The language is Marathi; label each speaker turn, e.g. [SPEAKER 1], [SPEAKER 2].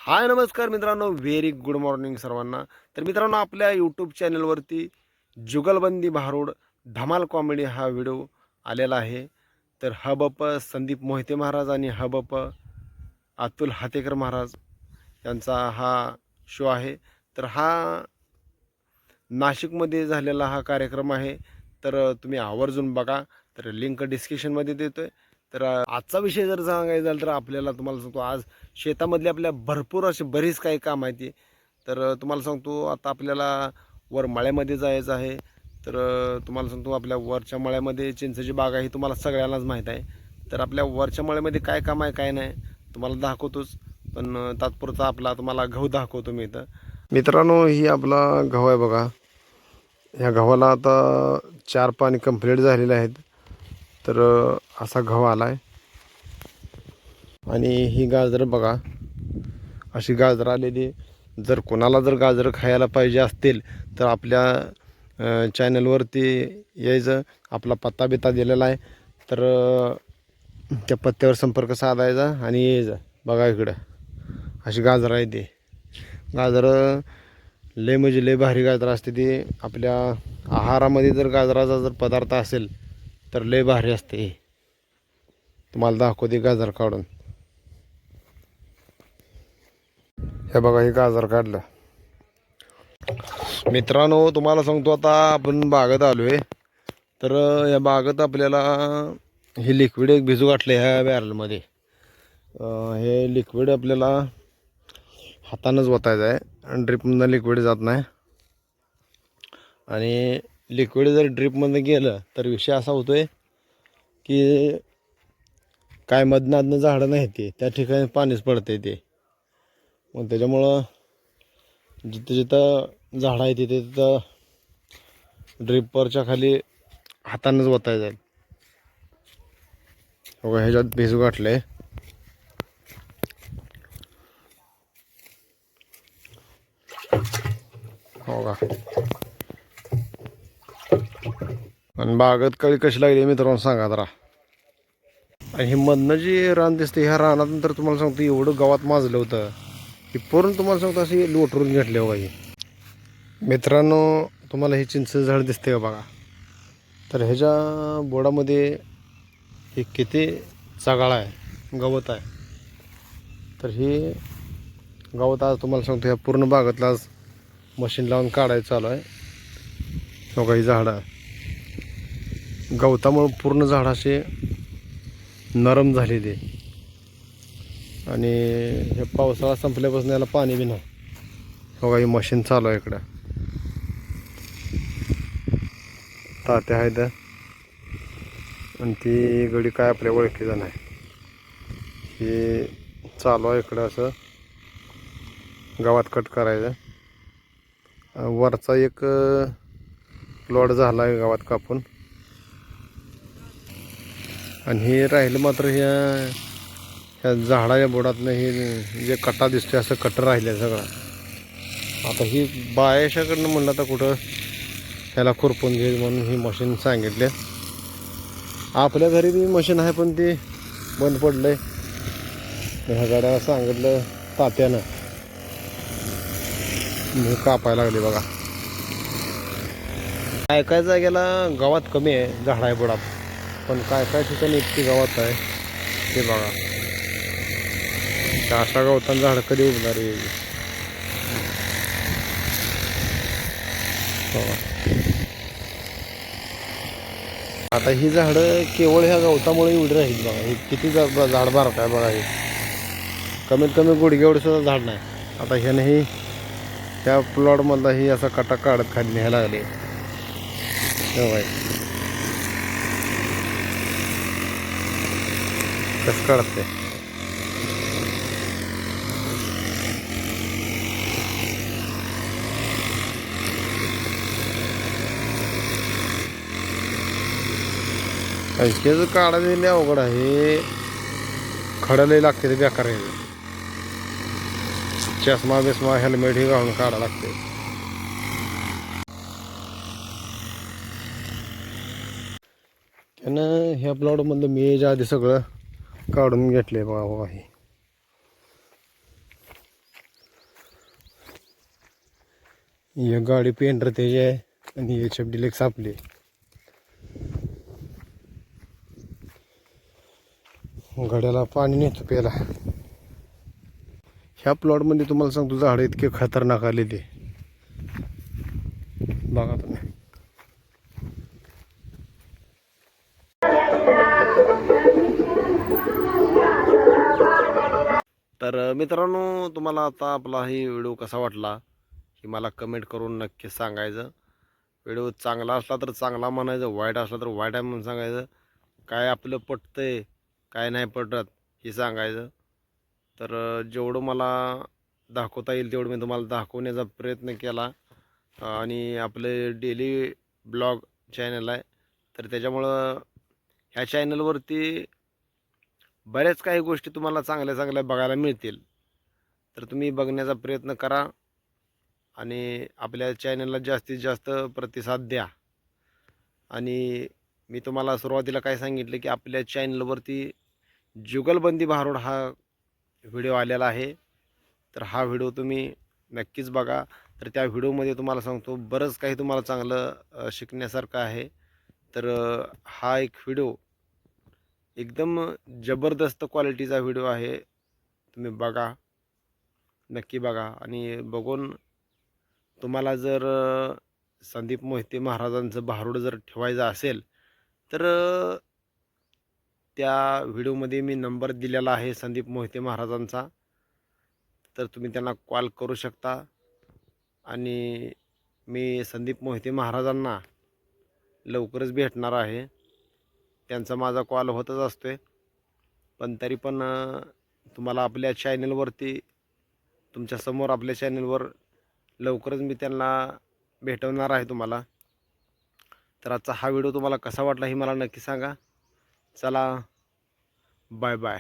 [SPEAKER 1] हाय नमस्कार मित्रांनो, व्हेरी गुड मॉर्निंग सर्वांना. तर मित्रांनो, आपल्या यूट्यूब चॅनलवरती जुगलबंदी भारूड धमाल कॉमेडी हा व्हिडिओ आलेला आहे. तर हबप संदीप मोहिते महाराज आणि हबप अतुल हातेकर महाराज यांचा हा शो आहे. तर हा नाशिकमध्ये झालेला हा कार्यक्रम आहे. तर तुम्ही आवर्जून बघा. तर लिंक डिस्क्रिप्शनमध्ये देतो आहे. तर आजचा विषय जर सांगायचा झाला तर आपल्याला तुम्हाला सांगतो, आज शेतामधले आपल्या भरपूर असे बरीच काही काम आहेत ते. तर तुम्हाला सांगतो, आता आपल्याला वर मळ्यामध्ये जायचं आहे. तर तुम्हाला सांगतो, आपल्या वरच्या मळ्यामध्ये चिंचेची बाग आहे, तुम्हाला सगळ्यांनाच माहीत आहे. तर आपल्या वरच्या मळ्यामध्ये काय काम आहे काय नाही तुम्हाला दाखवतोच, पण तात्पुरता आपला तुम्हाला गहू दाखवतो मी इथं. मित्रांनो, ही आपला गहू आहे बघा. ह्या गव्हाला आता 4 पाणी कंप्लीट झालेले आहेत. तर असा गहू आला आहे. आणि ही गाजरं बघा, अशी गाजरं आलेली. जर कोणाला जर गाजरं खायला पाहिजे असतील तर आपल्या चॅनलवरती यायचं. आपला पत्ता बित्ता दिलेला आहे. तर त्या पत्त्यावर संपर्क साधायचा आणि यायचं. बघा इकडं अशी गाजरं आहे. ती गाजरं लय म्हणजे लय भारी गाजरं असते. ती आपल्या आहारामध्ये जर गाजराचा जर पदार्थ असेल तर लय भारी असते. तुम्हाला दाखवते गाजर काढून. हे बघा, हे गाजर काढलं. मित्रांनो, तुम्हाला सांगतो, आता आपण बागेत आलो आहे. तर या बागेत आपल्याला हे लिक्विड एक भिजू घातले ह्या बॅरलमध्ये. हे लिक्विड आपल्याला हातानंच ओतायचं आहे आणि ड्रिपमधनं लिक्विड जात नाही. आणि लिक्विड जर ड्रिपमधनं गेलं तर विषय असा होतो आहे की काय मधनं झाडं नाही, ते त्या ठिकाणी पाणीच पडते ते. मग त्याच्यामुळं जिथं जिथं झाडं आहे तिथे तिथं ड्रिपवरच्या खाली हातानंच ओतायचं आहे. बघा, ह्याच्यात भिजू गाठलं आहे. हो का. आणि बागेत कळी कशी लागली मित्रांनो सांगा जरा. आणि हे मधनं जी रान दिसते, ह्या रानानंतर तुम्हाला सांगतो एवढं गावात माजलं होतं की पूर्ण तुम्हाला सांगतो असे लोटरून घेतले. बघा हे मित्रांनो, तुम्हाला हे चिंच झाड दिसते का बघा. तर ह्याच्या बोडामध्ये हे किती चगाळा आहे, गवत आहे. तर हे गवत आज तुम्हाला सांगतो ह्या पूर्ण बागातला आज मशीन लावून काढायचं चालू आहे. बघा ही झाडं गवतामुळे पूर्ण झाड असे नरम झालेले. आणि हे पावसाळा संपल्यापासून याला पाणी बी नाही. बघा ही मशीन चालू आहे इकडं. तात्या आहेत आणि ती गडी काय आपल्या ओळखीचं नाही. हे चालू आहे इकडं असं गावात कट करायचं. वरचा एक प्लॉट झाला आहे गावात कापून. आणि हे राहिलं मात्र ह्या झाडाच्या बोडातनं हे जे कट्टा दिसतोय असं कट्टर राहिलं सगळं. आता ही बायाशाकडनं म्हणलं तर कुठं ह्याला खुरपून घे म्हणून ही मशीन सांगितले. आपल्या घरी बी मशीन आहे पण ते बंद पडलं आहे. ह्या गाड्याला सांगितलं तात्यानं, मी कापायला लागली. बघा काय काय जागेला गावात कमी आहे झाड आहे बोडात, पण काय काय ठिकाणी इतकी गावात आहे ते बघा. त्या अशा गवतांना झाडं कधी उगणार आहे. आता ही झाडं केवळ ह्या गवतामुळे एवढी राहील. बघा हे किती झाड बारक आहे. बघा हे कमीत कमी गुडघे एवढं सुद्धा झाड नाही. आता ह्यानेही ह्या प्लॉटमधला ही असा कटा काढत खाली न्यायला लागले. कसं काढत ते. ऐक्याचं काढायला अवघड आहे. खडले लागते ते बेकार आहे. चष्मा बिस्मा हेल्मेट हे घालून काढा लागते. त्यानं ह्या प्लॉटमधलं मी याच्या आधी सगळं काढून घेतलंय. बघा हे एक गाडी पेंटर त्याची आहे आणि HF डिलेक्स आपली. गाड्याला पाणी नेतो प्यायला. ह्या प्लॉटमध्ये तुम्हाला सांगतो झाडं इतके खतरनाक आले ते बघा तुम्ही. तर मित्रांनो, तुम्हाला आता आपला ही व्हिडिओ कसा वाटला हे मला कमेंट करून नक्की सांगायचं. व्हिडिओ चांगला असला तर चांगला म्हणायचं, वाईट असला तर वाईट आहे म्हणून सांगायचं. काय आपलं पटतंय काय नाही पटत हे सांगायचं. तर जेवढं मला दाखवता येईल तेवढं मी तुम्हाला दाखवण्याचा प्रयत्न केला. आणि आपले डेली ब्लॉग चॅनल आहे, तर त्याच्यामुळं ह्या चॅनलवरती बऱ्याच काही गोष्टी तुम्हाला चांगल्या चांगल्या बघायला मिळतील. तर तुम्ही बघण्याचा प्रयत्न करा आणि आपल्या चॅनलला जास्तीत जास्त प्रतिसाद द्या. आणि मी तुम्हाला सुरुवातीला काय सांगितलं की आपल्या चॅनलवरती जुगलबंदी भारूड हा व्हिडिओ आलेला आहे. तर हा व्हिडिओ तुम्ही नक्कीच बघा. तर त्या व्हिडिओमध्ये तुम्हाला सांगतो बरंच काही तुम्हाला चांगलं शिकण्यासारखं आहे. तर हा एक व्हिडिओ एकदम जबरदस्त क्वालिटीचा व्हिडिओ आहे. तुम्ही बघा, नक्की बघा. आणि बघून तुम्हाला जर संदीप मोहिते महाराजांचं भारूड जर ठेवायचं असेल तर त्या व्हिडिओमध्ये मी नंबर दिलेला आहे संदीप मोहिते महाराजांचा. तर तुम्ही त्यांना कॉल करू शकता. आणि मी संदीप मोहिते महाराजांना लवकरच भेटणार आहे. त्यांचा माझा कॉल होतच असतो आहे. पण तरी पण तुम्हाला आपल्या चॅनलवरती तुमच्यासमोर आपल्या चॅनलवर लवकरच मी त्यांना भेटवणार आहे तुम्हाला. तर आजचा हा व्हिडिओ तुम्हाला कसा वाटला हे मला नक्की सांगा. चला, बाय बाय.